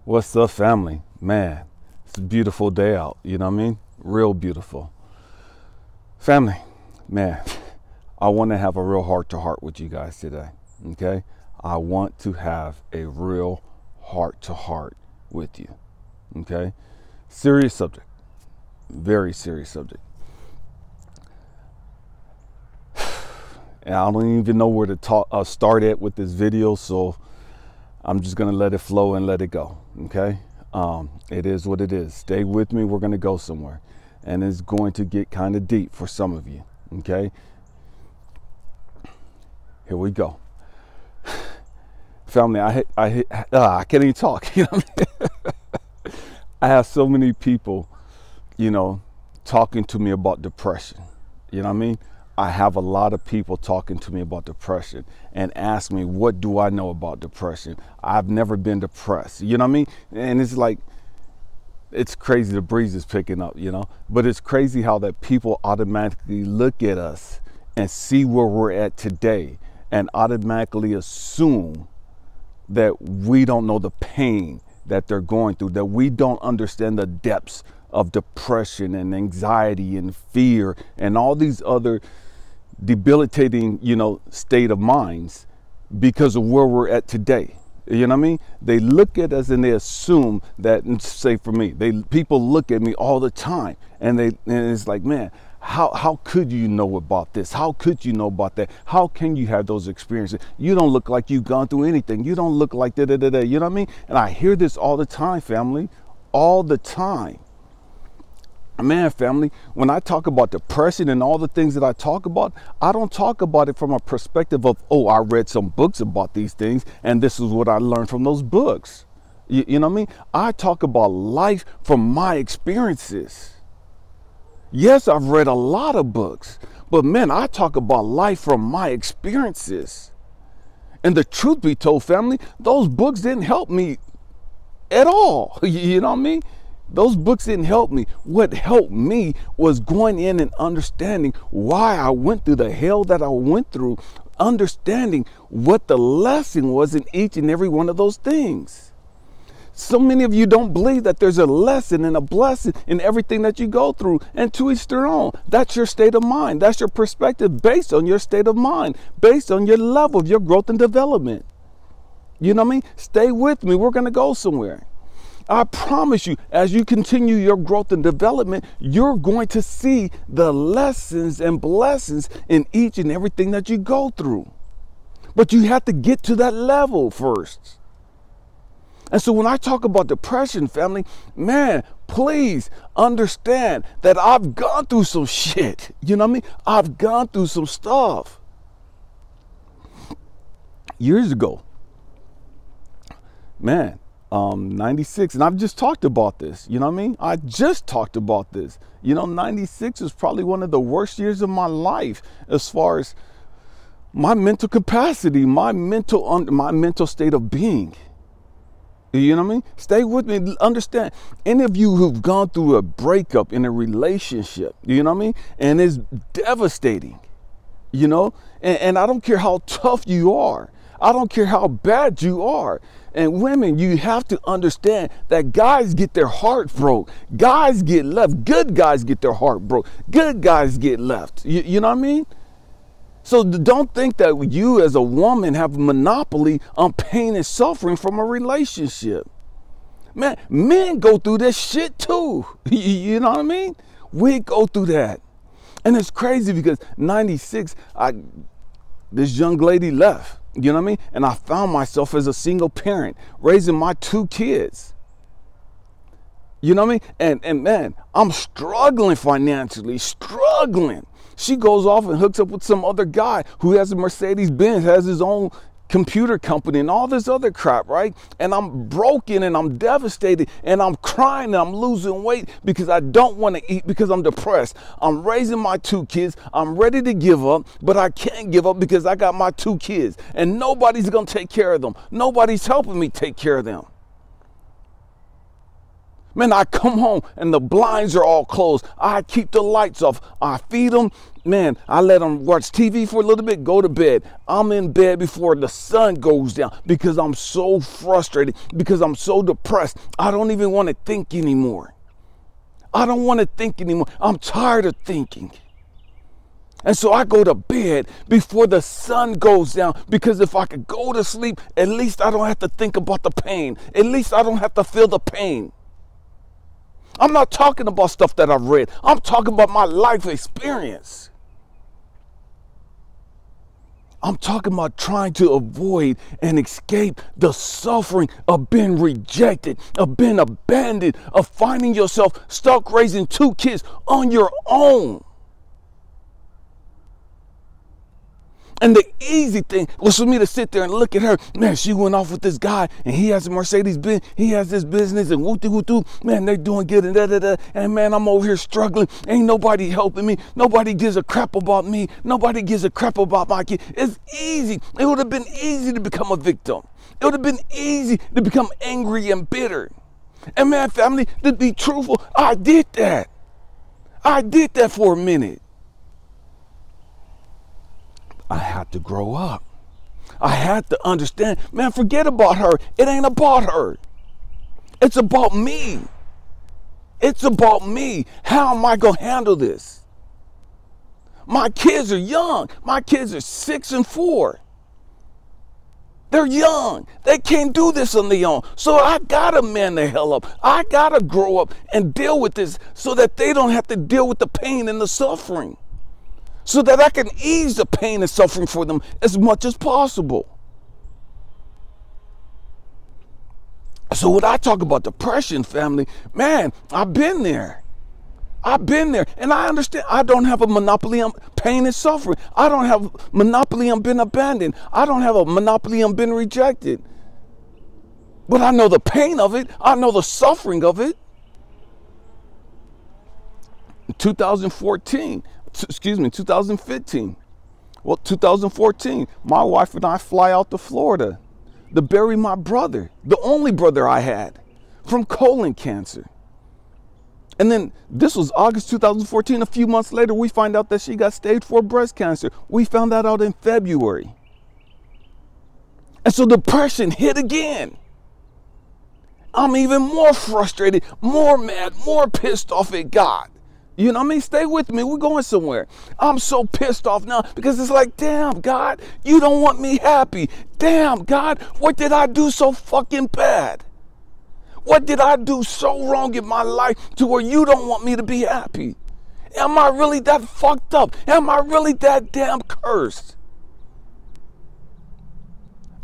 What's up, family? Man, it's a beautiful day out. You know what I mean? Real beautiful. Family, man, I want to have a real heart-to-heart with you guys today, okay? I want to have a real heart-to-heart with you, okay? Serious subject. Very serious subject. And I don't even know where to start at with this video, so I'm just going to let it flow and let it go, okay? It is what it is. Stay with me. We're going to go somewhere. And it's going to get kind of deep for some of you, okay? Here we go. Family, I can't even talk. You know what I mean? I have so many people, you know, talking to me about depression. You know what I mean? I have a lot of people talking to me about depression and ask me, what do I know about depression? I've never been depressed. You know what I mean? And it's like, it's crazy. The breeze is picking up, you know, but it's crazy how that people automatically look at us and see where we're at today and automatically assume that we don't know the pain that they're going through, that we don't understand the depths of depression and anxiety and fear and all these other debilitating, you know, state of minds because of where we're at today. You know what I mean? They look at us and they assume that, and say for me, people look at me all the time and it's like, man, how could you know about this? How could you know about that? How can you have those experiences? You don't look like you've gone through anything. You don't look like da-da-da-da. You know what I mean? And I hear this all the time, family, all the time. Man, family, when I talk about depression and all the things that I talk about, I don't talk about it from a perspective of, oh, I read some books about these things and this is what I learned from those books. You know what I mean? I talk about life from my experiences. Yes, I've read a lot of books, but man, I talk about life from my experiences. And the truth be told, family, those books didn't help me at all. You know what I mean? Those books didn't help me. What helped me was going in and understanding why I went through the hell that I went through, understanding what the lesson was in each and every one of those things. So many of you don't believe that there's a lesson and a blessing in everything that you go through, and to each their own. That's your state of mind. That's your perspective based on your state of mind, based on your level of your growth and development. You know what I mean? Stay with me. We're going to go somewhere. I promise you, as you continue your growth and development, you're going to see the lessons and blessings in each and everything that you go through. But you have to get to that level first. And so when I talk about depression, family, man, please understand that I've gone through some shit. You know what I mean? I've gone through some stuff. Years ago, man, 96, and I've just talked about this, you know what I mean? I just talked about this. You know, 96 is probably one of the worst years of my life as far as my mental capacity, my mental state of being. You know what I mean? Stay with me. Understand, any of you who've gone through a breakup in a relationship, you know what I mean? And it's devastating, you know? And I don't care how tough you are. I don't care how bad you are. And women, you have to understand that guys get their heart broke. Guys get left. Good guys get their heart broke. Good guys get left. You know what I mean? So don't think that you as a woman have a monopoly on pain and suffering from a relationship. Man, men go through this shit too. You know what I mean? We go through that. And it's crazy because 96, this young lady left. You know what I mean? And I found myself as a single parent raising my 2 kids. You know what I mean? And man, I'm struggling financially, struggling. She goes off and hooks up with some other guy who has a Mercedes-Benz, has his own computer company and all this other crap, right? And I'm broken and I'm devastated and I'm crying and I'm losing weight because I don't want to eat because I'm depressed. I'm raising my 2 kids. I'm ready to give up, but I can't give up because I got my 2 kids and nobody's going to take care of them. Nobody's helping me take care of them. Man, I come home and the blinds are all closed. I keep the lights off. I feed them. Man, I let them watch TV for a little bit, go to bed. I'm in bed before the sun goes down because I'm so frustrated, because I'm so depressed. I don't even want to think anymore. I don't want to think anymore. I'm tired of thinking. And so I go to bed before the sun goes down, because if I could go to sleep, at least I don't have to think about the pain. At least I don't have to feel the pain. I'm not talking about stuff that I've read. I'm talking about my life experience. I'm talking about trying to avoid and escape the suffering of being rejected, of being abandoned, of finding yourself stuck raising 2 kids on your own. And the easy thing was for me to sit there and look at her. Man, she went off with this guy, and he has a Mercedes Benz, he has this business, and woo-doo-woo-doo. Man, they're doing good, and da-da-da. And man, I'm over here struggling. Ain't nobody helping me. Nobody gives a crap about me. Nobody gives a crap about my kid. It's easy. It would have been easy to become a victim. It would have been easy to become angry and bitter. And man, family, to be truthful, I did that. I did that for a minute. I had to grow up. I had to understand, man, forget about her. It ain't about her. It's about me. It's about me. How am I going to handle this? My kids are young. My kids are 6 and 4. They're young. They can't do this on their own. So I got to man the hell up. I got to grow up and deal with this so that they don't have to deal with the pain and the suffering. So that I can ease the pain and suffering for them as much as possible. So when I talk about depression, family, man, I've been there. I've been there. And I understand I don't have a monopoly on pain and suffering. I don't have a monopoly on being abandoned. I don't have a monopoly on being rejected. But I know the pain of it. I know the suffering of it. In 2015. Well, 2014, my wife and I fly out to Florida to bury my brother, the only brother I had, from colon cancer. And then this was August 2014. A few months later, we find out that she got stage 4 breast cancer. We found that out in February. And so depression hit again. I'm even more frustrated, more mad, more pissed off at God. You know what I mean? Stay with me. We're going somewhere. I'm so pissed off now because it's like, damn, God, you don't want me happy. Damn, God, what did I do so fucking bad? What did I do so wrong in my life to where you don't want me to be happy? Am I really that fucked up? Am I really that damn cursed?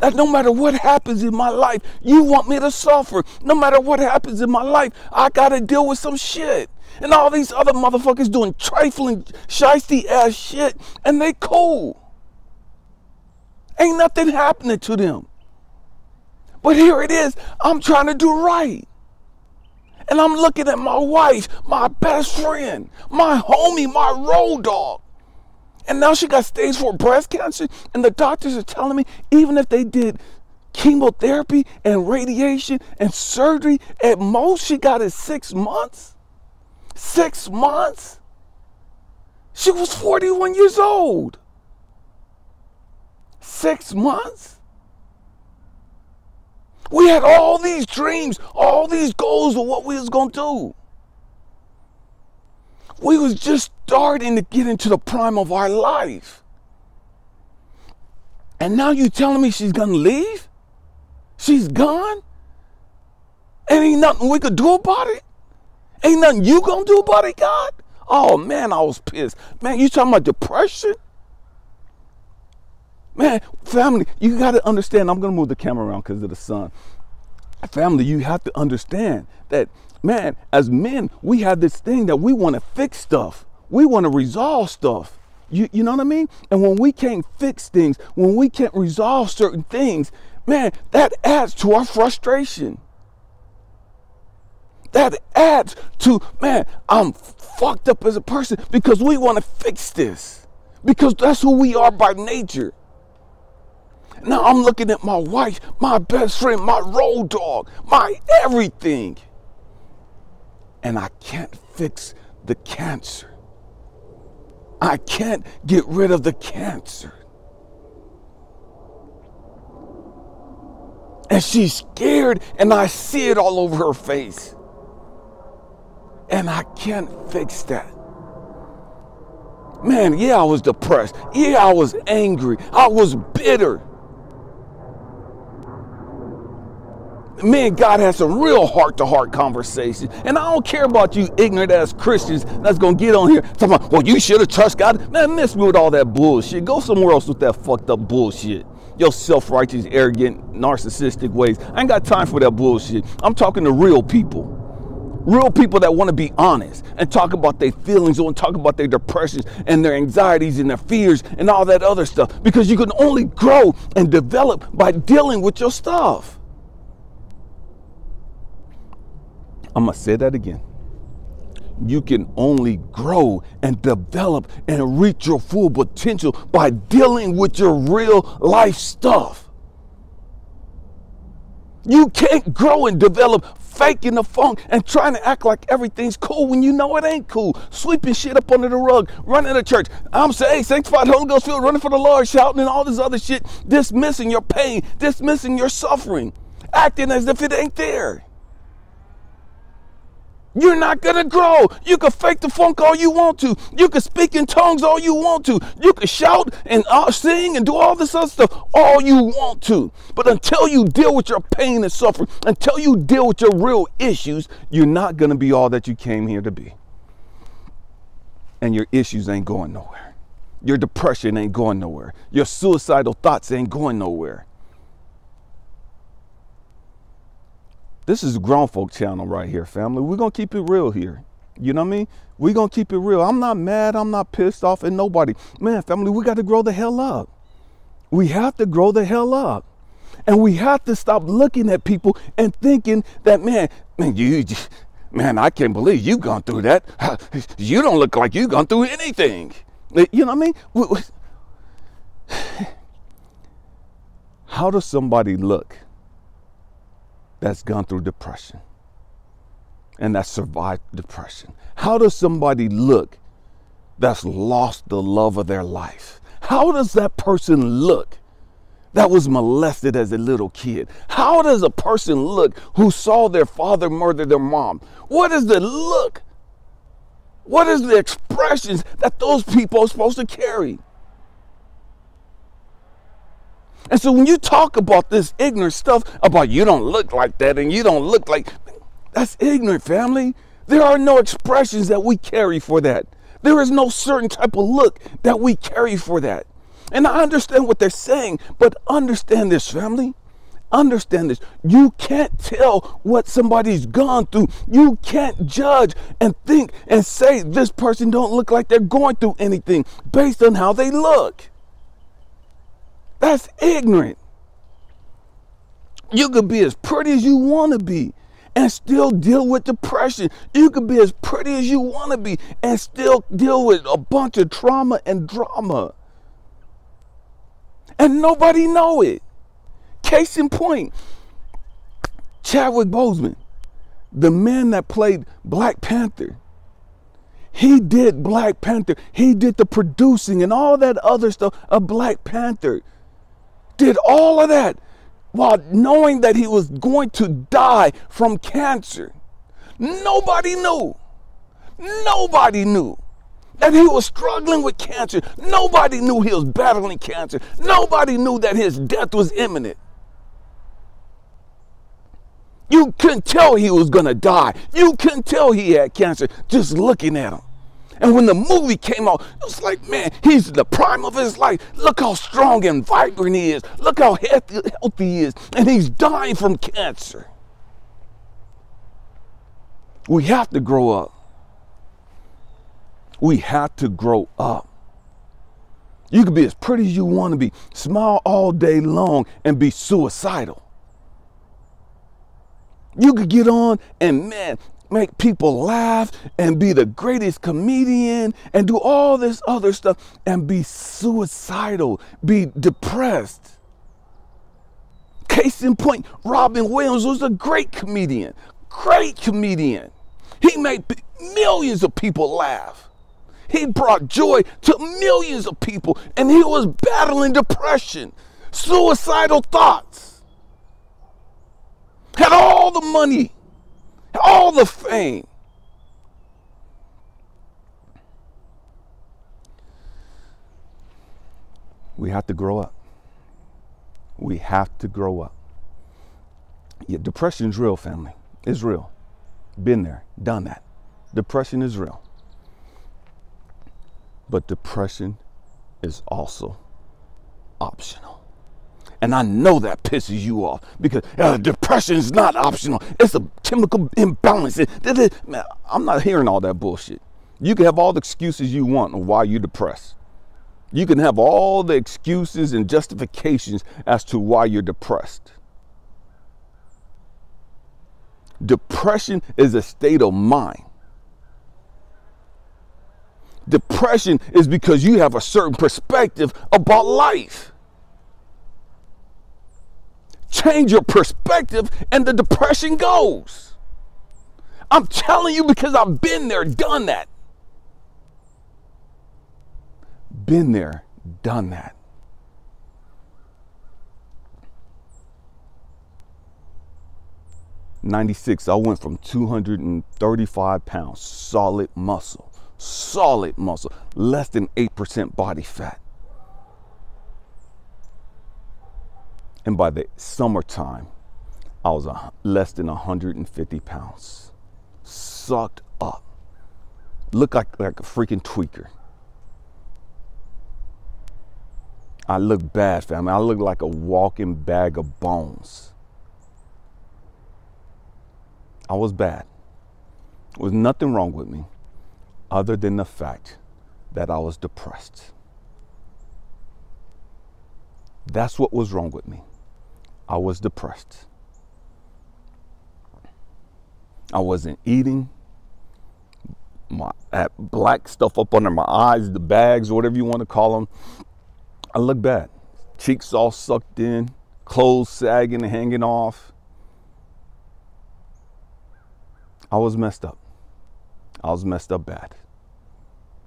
That no matter what happens in my life, you want me to suffer. No matter what happens in my life, I got to deal with some shit. And all these other motherfuckers doing trifling, shiesty ass shit, and they cool. Ain't nothing happening to them. But here it is, I'm trying to do right. And I'm looking at my wife, my best friend, my homie, my road dog. And now she got stage 4 breast cancer, and the doctors are telling me even if they did chemotherapy and radiation and surgery, at most she got it 6 months. 6 months? She was 41 years old. 6 months? We had all these dreams, all these goals of what we was going to do. We was just starting to get into the prime of our life. And now you telling me she's going to leave? She's gone? And ain't nothing we could do about it? Ain't nothing you gonna do about it, God? Oh, man, I was pissed. Man, you talking about depression? Man, family, you got to understand. I'm going to move the camera around because of the sun. Family, you have to understand that, man, as men, we have this thing that we want to fix stuff. We want to resolve stuff. You know what I mean? And when we can't fix things, when we can't resolve certain things, man, that adds to our frustration. That adds to, man, I'm fucked up as a person because we want to fix this. Because that's who we are by nature. Now I'm looking at my wife, my best friend, my road dog, my everything. and I can't fix the cancer. I can't get rid of the cancer. And she's scared, and I see it all over her face. And I can't fix that. Man, yeah, I was depressed. Yeah, I was angry. I was bitter. Me and God had some real heart-to-heart conversations. And I don't care about you ignorant-ass Christians that's going to get on here talking about, well, you should have trusted God. Man, miss me with all that bullshit. Go somewhere else with that fucked up bullshit. Your self-righteous, arrogant, narcissistic ways. I ain't got time for that bullshit. I'm talking to real people. Real people that want to be honest and talk about their feelings and talk about their depressions and their anxieties and their fears and all that other stuff. Because you can only grow and develop by dealing with your stuff. I'm going to say that again. You can only grow and develop and reach your full potential by dealing with your real life stuff. You can't grow and develop faking the funk and trying to act like everything's cool when you know it ain't cool. Sweeping shit up under the rug, running the church. I'm saying sanctified, Holy Ghost filled, running for the Lord, shouting and all this other shit, dismissing your pain, dismissing your suffering, acting as if it ain't there. You're not going to grow. You can fake the funk all you want to. You can speak in tongues all you want to. You can shout and sing and do all this other stuff all you want to. But until you deal with your pain and suffering, until you deal with your real issues, you're not going to be all that you came here to be. And your issues ain't going nowhere. Your depression ain't going nowhere. Your suicidal thoughts ain't going nowhere. This is a grown folk channel right here, family. We're going to keep it real here. You know what I mean? We're going to keep it real. I'm not mad. I'm not pissed off at nobody. Man, family, we got to grow the hell up. We have to grow the hell up. And we have to stop looking at people and thinking that, man, I can't believe you've gone through that. You don't look like you've gone through anything. You know what I mean? How does somebody look that's gone through depression and that survived depression? How does somebody look that's lost the love of their life? How does that person look that was molested as a little kid? How does a person look who saw their father murder their mom? What is the look? What is the expressions that those people are supposed to carry? And so when you talk about this ignorant stuff about you don't look like that and you don't look like, that's ignorant, family. There are no expressions that we carry for that. There is no certain type of look that we carry for that. And I understand what they're saying, but understand this, family. Understand this. You can't tell what somebody's gone through. You can't judge and think and say this person don't look like they're going through anything based on how they look. That's ignorant. You could be as pretty as you want to be and still deal with depression. You could be as pretty as you want to be and still deal with a bunch of trauma and drama. And nobody know it. Case in point, Chadwick Boseman, the man that played Black Panther. He did Black Panther. He did the producing and all that other stuff of Black Panther. Did all of that while knowing that he was going to die from cancer. Nobody knew. Nobody knew that he was struggling with cancer. Nobody knew he was battling cancer. Nobody knew that his death was imminent. You couldn't tell he was going to die. You couldn't tell he had cancer just looking at him. And when the movie came out, it was like, man, he's in the prime of his life. Look how strong and vibrant he is. Look how healthy he is. And he's dying from cancer. We have to grow up. We have to grow up. You can be as pretty as you want to be, smile all day long, and be suicidal. You could get on and, man, make people laugh and be the greatest comedian and do all this other stuff and be suicidal, be depressed. Case in point, Robin Williams was a great comedian. Great comedian. He made millions of people laugh. He brought joy to millions of people, and he was battling depression, suicidal thoughts. Had all the money, all the fame. We have to grow up. We have to grow up. Yeah, depression is real, family. It's real. Been there, done that. Depression is real. But depression is also optional. And I know that pisses you off because depression is not optional. It's a chemical imbalance. Man, I'm not hearing all that bullshit. You can have all the excuses you want on why you're depressed. You can have all the excuses and justifications as to why you're depressed. Depression is a state of mind. Depression is because you have a certain perspective about life. Change your perspective and the depression goes. I'm telling you because I've been there, done that. Been there, done that. '96, I went from 235 pounds, solid muscle, less than 8% body fat. And by the summertime, I was less than 150 pounds, sucked up, looked like a freaking tweaker. I look bad, family. I look like a walking bag of bones. I was bad. There was nothing wrong with me other than the fact that I was depressed. That's what was wrong with me. I was depressed. I wasn't eating. I had black stuff up under my eyes, the bags, whatever you want to call them. I look bad. Cheeks all sucked in, clothes sagging and hanging off. I was messed up. I was messed up bad.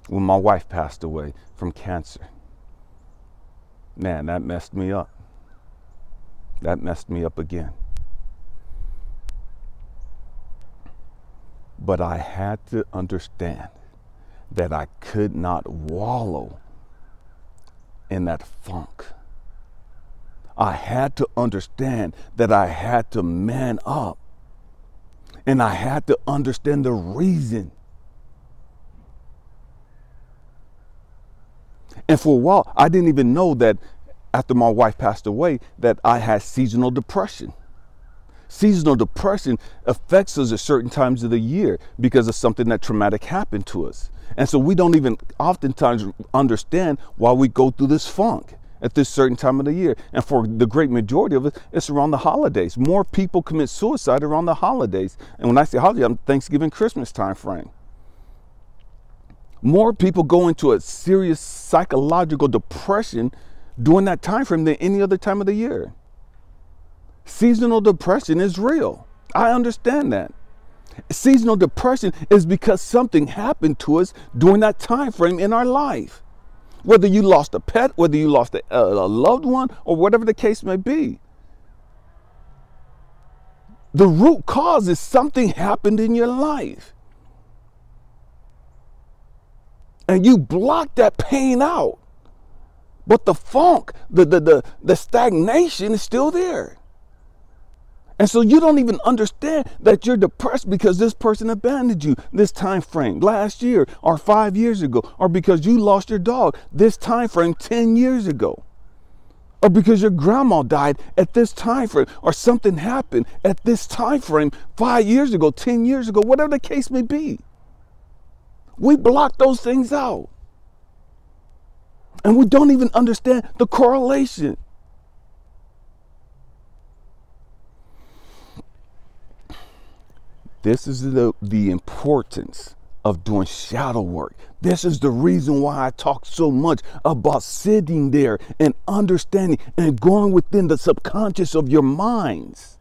When my wife passed away from cancer, man, that messed me up. That messed me up again. But I had to understand that I could not wallow in that funk. I had to understand that I had to man up. And I had to understand the reason. And for a while, I didn't even know that after my wife passed away, that I had seasonal depression. Seasonal depression affects us at certain times of the year because of something that traumatic happened to us. And so we don't even oftentimes understand why we go through this funk at this certain time of the year. And for the great majority of it, it's around the holidays. More people commit suicide around the holidays. And when I say holiday, I'm Thanksgiving, Christmas time frame. More people go into a serious psychological depression during that time frame than any other time of the year. Seasonal depression is real. I understand that. Seasonal depression is because something happened to us during that time frame in our life. Whether you lost a pet, whether you lost a loved one, or whatever the case may be. The root cause is something happened in your life. And you block that pain out. But the funk, the stagnation is still there. And so you don't even understand that you're depressed because this person abandoned you this time frame last year or 5 years ago, or because you lost your dog this time frame 10 years ago, or because your grandma died at this time frame, or something happened at this time frame 5 years ago, 10 years ago, whatever the case may be. We block those things out. And we don't even understand the correlation. This is the importance of doing shadow work. This is the reason why I talk so much about sitting there and understanding and going within the subconscious of your minds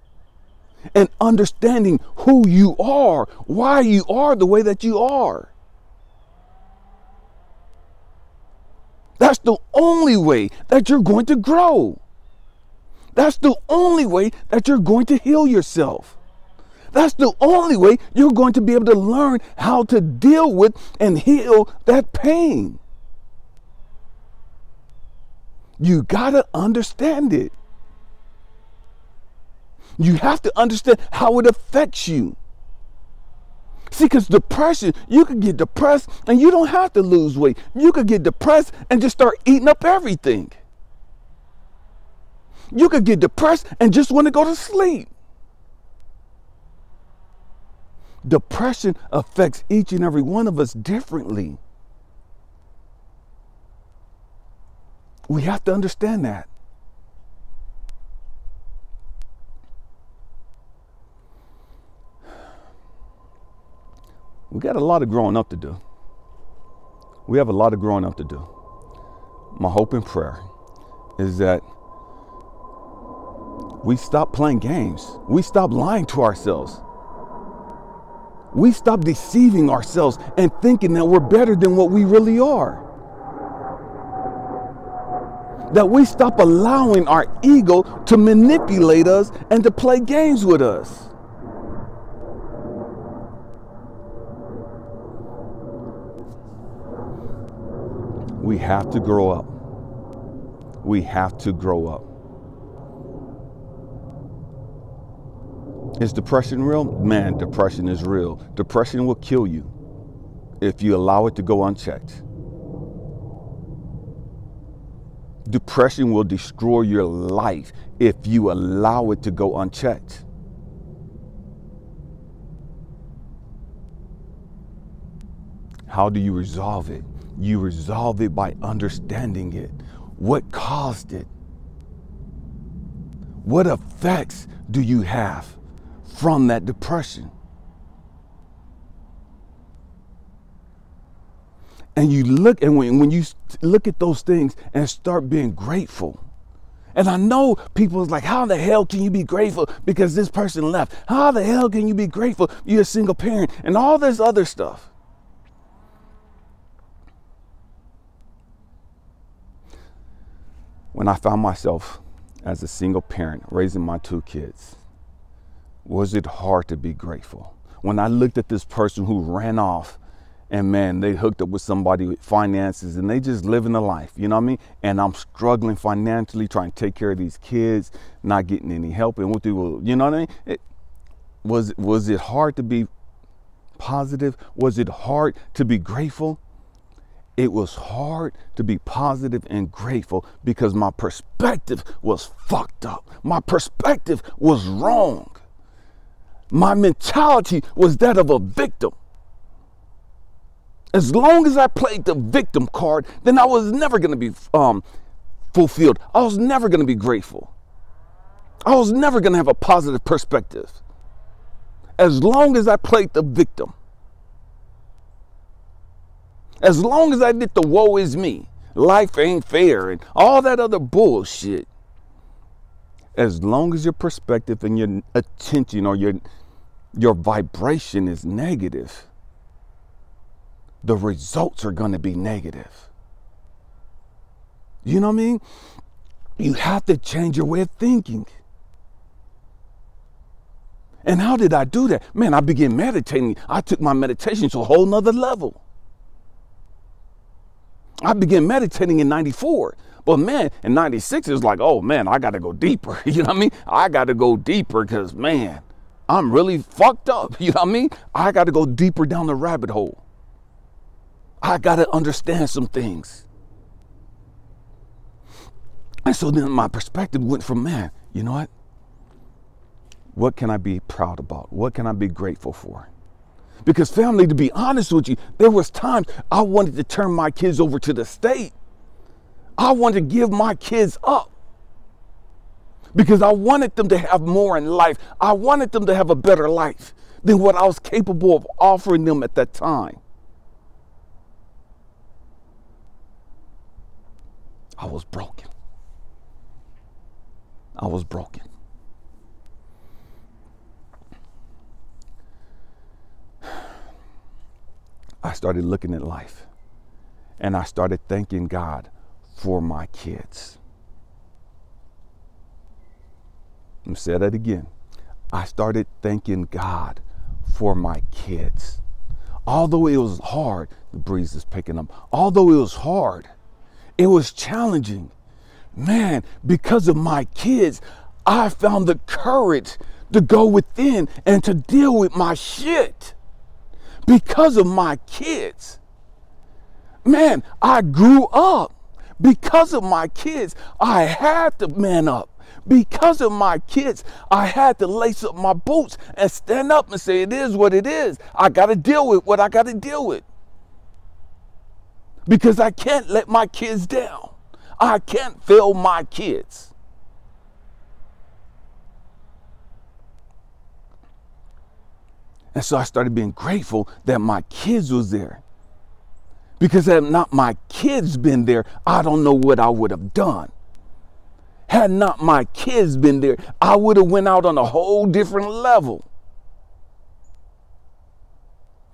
and understanding who you are, why you are the way that you are. That's the only way that you're going to grow. That's the only way that you're going to heal yourself. That's the only way you're going to be able to learn how to deal with and heal that pain. You got to understand it. You have to understand how it affects you. See, because depression, you could get depressed and you don't have to lose weight. You could get depressed and just start eating up everything. You could get depressed and just want to go to sleep. Depression affects each and every one of us differently. We have to understand that. We got a lot of growing up to do. We have a lot of growing up to do. My hope and prayer is that we stop playing games. We stop lying to ourselves. We stop deceiving ourselves and thinking that we're better than what we really are. That we stop allowing our ego to manipulate us and to play games with us. We have to grow up. We have to grow up. Is depression real? Man, depression is real. Depression will kill you if you allow it to go unchecked. Depression will destroy your life if you allow it to go unchecked. How do you resolve it? You resolve it by understanding it. What caused it? What effects do you have from that depression? And you look, and when you look at those things and start being grateful. And I know people is like, how the hell can you be grateful because this person left? How the hell can you be grateful? You're a single parent and all this other stuff. When I found myself as a single parent raising my 2 kids, was it hard to be grateful? When I looked at this person who ran off and man, they hooked up with somebody with finances and they just living the life, you know what I mean? And I'm struggling financially, trying to take care of these kids, not getting any help. And what they will, you know what I mean? Was it hard to be positive? Was it hard to be grateful? It was hard to be positive and grateful because my perspective was fucked up. My perspective was wrong. My mentality was that of a victim. As long as I played the victim card, then I was never going to be fulfilled. I was never going to be grateful. I was never going to have a positive perspective. As long as I played the victim. As long as I did the woe is me, life ain't fair, and all that other bullshit. As long as your perspective and your attention or your vibration is negative, the results are going to be negative. You know what I mean? You have to change your way of thinking. And how did I do that? Man, I began meditating. I took my meditation to a whole nother level. I began meditating in 94. But man, in 96, it was like, oh man, I got to go deeper. You know what I mean? I got to go deeper because man, I'm really fucked up. You know what I mean? I got to go deeper down the rabbit hole. I got to understand some things. And so then my perspective went from, man, you know what? What can I be proud about? What can I be grateful for? Because family, to be honest with you, there was times I wanted to turn my kids over to the state. I wanted to give my kids up. Because I wanted them to have more in life. I wanted them to have a better life than what I was capable of offering them at that time. I was broken. I was broken. I started looking at life, and I started thanking God for my kids. Let me say that again. I started thanking God for my kids. Although it was hard, the breeze is picking up. Although it was hard, it was challenging. Man, because of my kids, I found the courage to go within and to deal with my shit. Because of my kids. Man, I grew up. Because of my kids, I had to man up. Because of my kids, I had to lace up my boots and stand up and say, it is what it is. I got to deal with what I got to deal with. Because I can't let my kids down. I can't fail my kids. And so I started being grateful that my kids was there. Because had not my kids been there, I don't know what I would have done. Had not my kids been there, I would have went out on a whole different level.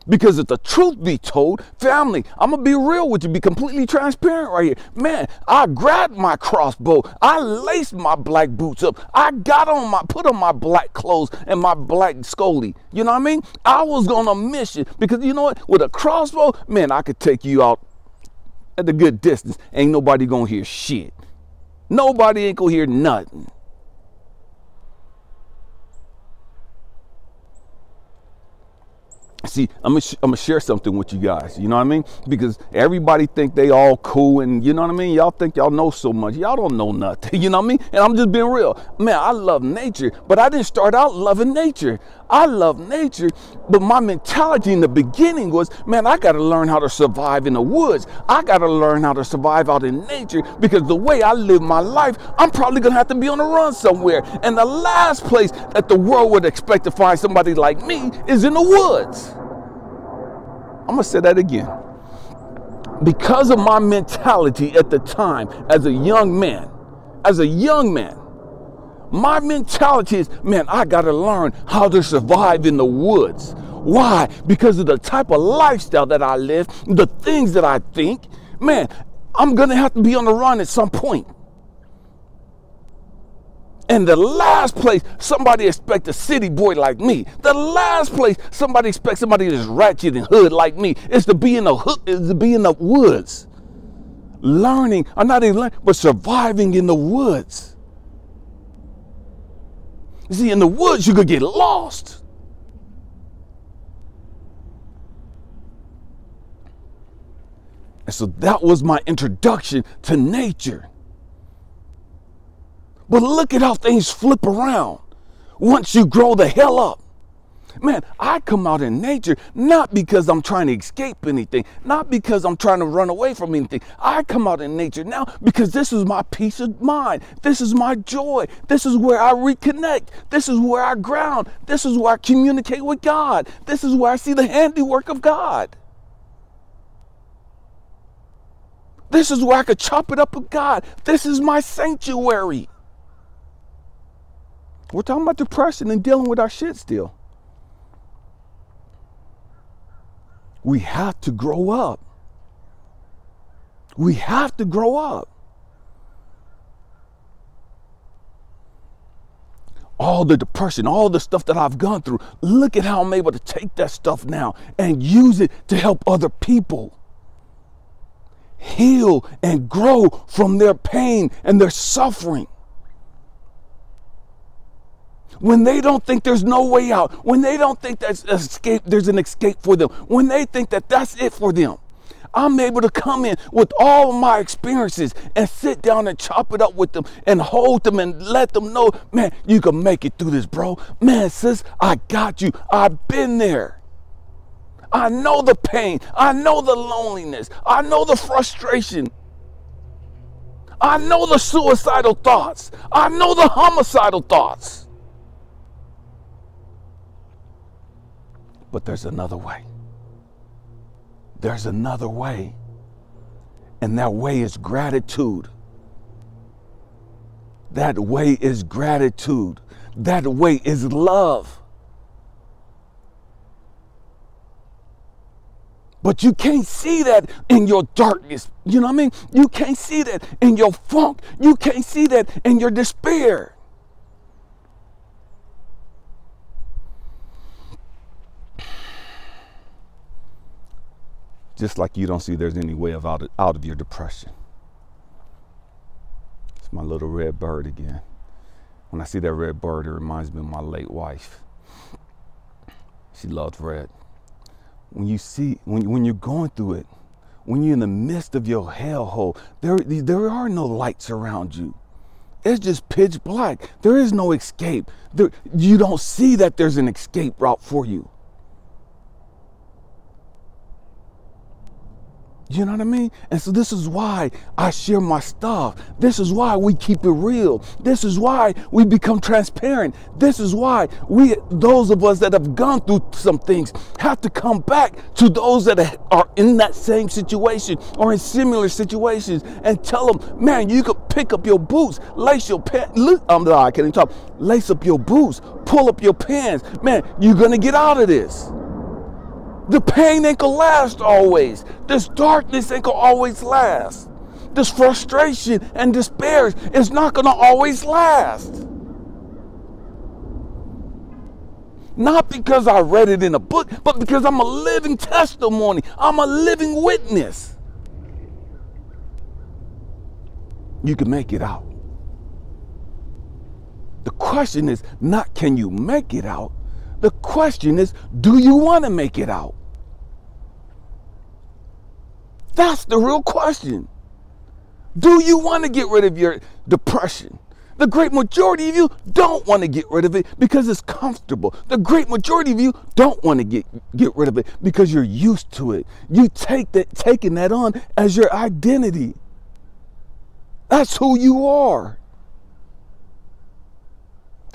Because if the truth be told, family, I'm going to be real with you, be completely transparent right here. Man, I grabbed my crossbow. I laced my black boots up. I put on my black clothes and my black scully. You know what I mean? I was on a mission because you know what? With a crossbow, man, I could take you out at a good distance. Ain't nobody going to hear shit. Nobody ain't going to hear nothing. See, I'm gonna share something with you guys, you know what I mean? Because everybody think they all cool and you know what I mean? Y'all think y'all know so much. Y'all don't know nothing, you know what I mean? And I'm just being real. Man, I love nature, but I didn't start out loving nature. I love nature, but my mentality in the beginning was, man, I gotta learn how to survive in the woods. I gotta learn how to survive out in nature because the way I live my life, I'm probably gonna have to be on the run somewhere. And the last place that the world would expect to find somebody like me is in the woods. I'm going to say that again. Because of my mentality at the time as a young man, my mentality is, man, I got to learn how to survive in the woods. Why? Because of the type of lifestyle that I live, the things that I think, man, I'm going to have to be on the run at some point. And the last place somebody expects a city boy like me, the last place somebody expects somebody that's ratchet and hood like me is to be in the woods. Learning, or not even learning, but surviving in the woods. You see, in the woods you could get lost. And so that was my introduction to nature. But look at how things flip around once you grow the hell up. Man, I come out in nature not because I'm trying to escape anything, not because I'm trying to run away from anything. I come out in nature now because this is my peace of mind. This is my joy. This is where I reconnect. This is where I ground. This is where I communicate with God. This is where I see the handiwork of God. This is where I could chop it up with God. This is my sanctuary. We're talking about depression and dealing with our shit still. We have to grow up. We have to grow up. All the depression, all the stuff that I've gone through, look at how I'm able to take that stuff now and use it to help other people heal and grow from their pain and their suffering. When they don't think there's no way out, when they don't think there's an escape for them, when they think that that's it for them, I'm able to come in with all of my experiences and sit down and chop it up with them and hold them and let them know, man, you can make it through this, bro. Man, sis, I got you. I've been there. I know the pain. I know the loneliness. I know the frustration. I know the suicidal thoughts. I know the homicidal thoughts. But there's another way. There's another way. And that way is gratitude. That way is gratitude. That way is love. But you can't see that in your darkness. You know what I mean? You can't see that in your funk. You can't see that in your despair. Just like you don't see there's any way of out of your depression. It's my little red bird again. When I see that red bird, it reminds me of my late wife. She loved red. When you see, when you're going through it, when you're in the midst of your hellhole, there are no lights around you. It's just pitch black. There is no escape. You don't see that there's an escape route for you. You know what I mean? And so this is why I share my stuff. This is why we keep it real. This is why we become transparent. This is why those of us that have gone through some things, have to come back to those that are in that same situation or in similar situations and tell them, man, you could pick up your boots, lace your pants. I can't even talk. Lace up your boots, pull up your pants. Man, you're going to get out of this. The pain ain't gonna last always. This darkness ain't gonna always last. This frustration and despair is not gonna always last. Not because I read it in a book, but because I'm a living testimony. I'm a living witness. You can make it out. The question is not can you make it out? The question is, do you want to make it out? That's the real question. Do you want to get rid of your depression? The great majority of you don't want to get rid of it because it's comfortable. The great majority of you don't want to get rid of it because you're used to it. You taking that on as your identity. That's who you are.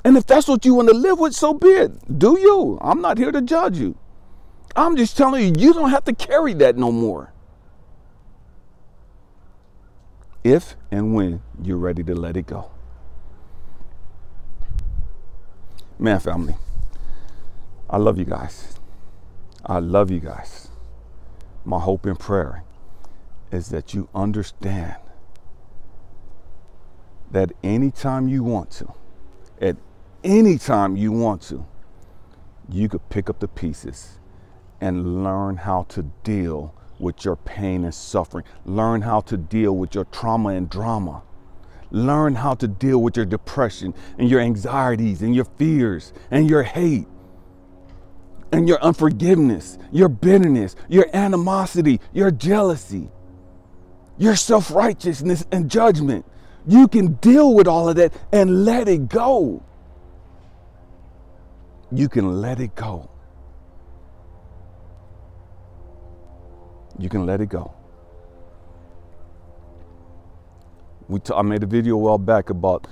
And if that's what you want to live with, so be it. Do you? I'm not here to judge you. I'm just telling you, you don't have to carry that no more. If and when you're ready to let it go. Man, family, I love you guys. I love you guys. My hope and prayer is that you understand that anytime you want to, at anytime you want to, you could pick up the pieces and learn how to deal with your pain and suffering. Learn how to deal with your trauma and drama. Learn how to deal with your depression and your anxieties and your fears and your hate and your unforgiveness, your bitterness, your animosity, your jealousy, your self-righteousness and judgment. You can deal with all of that and let it go. You can let it go. You can let it go. I made a video a while back about,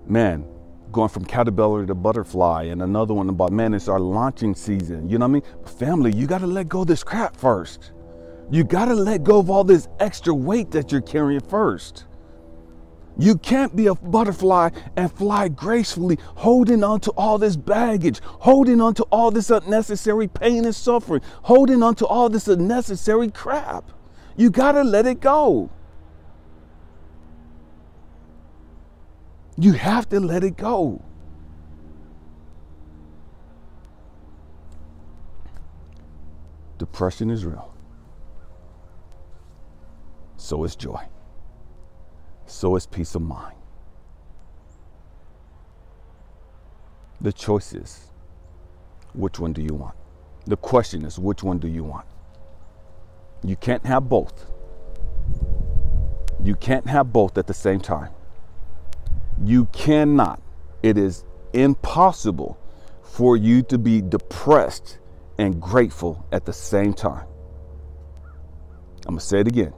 man, going from caterpillar to butterfly, and another one about, man, it's our launching season. You know what I mean? Family, you got to let go of this crap first. You got to let go of all this extra weight that you're carrying first. You can't be a butterfly and fly gracefully, holding on to all this baggage, holding on to all this unnecessary pain and suffering, holding on to all this unnecessary crap. You got to let it go. You have to let it go. Depression is real. So is joy. So is peace of mind. The choice is, which one do you want? The question is, which one do you want? You can't have both. You can't have both at the same time. You cannot. It is impossible for you to be depressed and grateful at the same time. I'm going to say it again.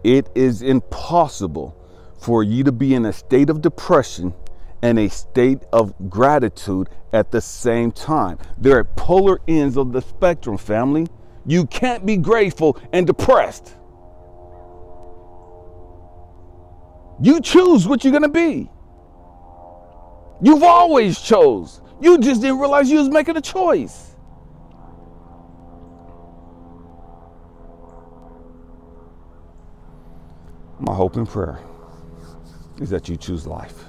It is impossible for you to be in a state of depression and a state of gratitude at the same time. They're at polar ends of the spectrum, family. You can't be grateful and depressed. You choose what you're going to be. You've always chose. You just didn't realize you was making a choice. My hope and prayer is that you choose life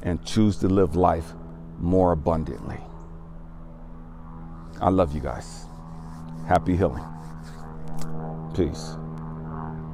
and choose to live life more abundantly. I love you guys. Happy healing. Peace.